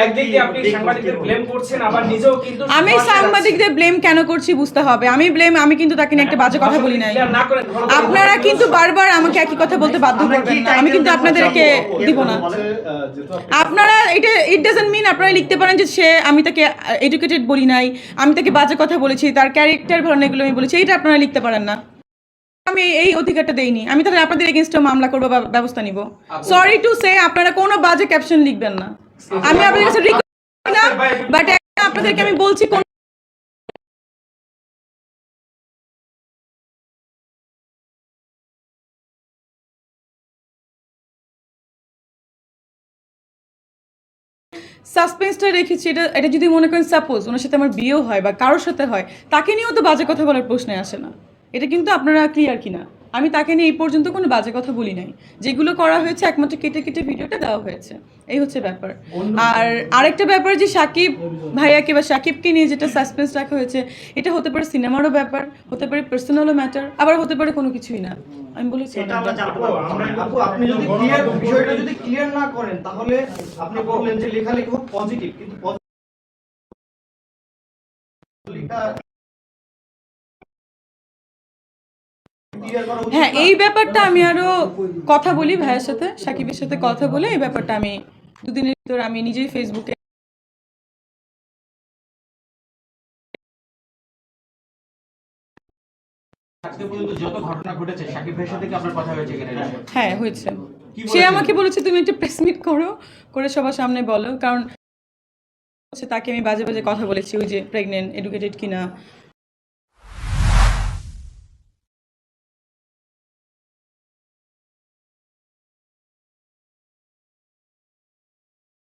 একদিক দিয়ে আপনি সাংবাদিকদের ব্লেম করছেন, আবার নিজেও কিন্তু আমি সাংবাদিকদের ব্লেম কেন করছি বুঝতে হবে। আমি কিন্তু তাকে নিয়ে একটা বাজে কথা বলি নাই। আপনারা কিন্তু বারবার আমাকে একই কথা বলতে বাধ্য করবেন না, আমি কিন্তু আপনাদেরকে দিব না। আপনারা ইট ডাজন্ট মিন আপনারা লিখতে পারেন যে আমি তাকে এডুকেটেড বলি নাই, আমি তাকে বাজে কথা বলেছি, তার ক্যারেক্টার ভালো না এগুলো আমি বলেছি, এইটা আপনারা লিখতে পারেন না। আমি এই অধিকারটা দেইনি, আমি তাহলে আপনাদের এগেইনস্টে মামলা করবো বা ব্যবস্থা নিব। সরি টু সে আপনারা কোনো বাজে ক্যাপশন লিখবেন না। আমি আপনাদের কাছে রিকোয়েস্ট না, বাট আপনাদেরকে আমি বলছি কোন সাসপেন্সটা রেখেছি। এটা যদি মনে করেন সাপোজ ওনার সাথে আমার বিয়েও হয় বা কারোর সাথে হয়, তাকে নিয়েও তো বাজে কথা বলার প্রশ্নে আসে না। এটা কিন্তু আপনারা ক্লিয়ার কিনা? আমি তাকে নিয়ে এই পর্যন্ত কোনো বাজে কথা বলি নাই। যেগুলো করা হয়েছে একমাত্র কেটে কেটে ভিডিওটা দেওয়া হয়েছে, এই হচ্ছে ব্যাপার। আর আরেকটা ব্যাপার যে সাকিব ভাইয়াকে বা সাকিবকে নিয়ে যেটা সাসপেন্স রাখা হয়েছে, এটা হতে পারে সিনেমারও ব্যাপার, হতে পারে পার্সোনালও ম্যাটার, আবার হতে পারে কোনো কিছুই না। আমি বলেছি আপনি যদি বিষয়টা যদি ক্লিয়ার না করেন, তাহলে আপনি বললেন যে লেখালেখি খুব পজিটিভ, কিন্তু হ্যাঁ, এই ব্যাপারটা আমি আরো কথা বলি ভাইয়ের সাথে, সাকিবের সাথে কথা বলে এই ব্যাপারটা আমি দুদিনের ভিতর আমি নিজেই ফেসবুকে যত ঘটনা ঘটেছে সাকিব ভাইয়ের সাথে কি আপনার কথা হয়েছে কিনা? হ্যাঁ হয়েছে। সে আমাকে বলেছে তুমি একটা প্রেস মিট করে সবার সামনে বলো, কারণ তাকে আমি বাজে বাজে কথা বলেছি, ওই যে প্রেগনেন্ট, এডুকেটেড কিনা,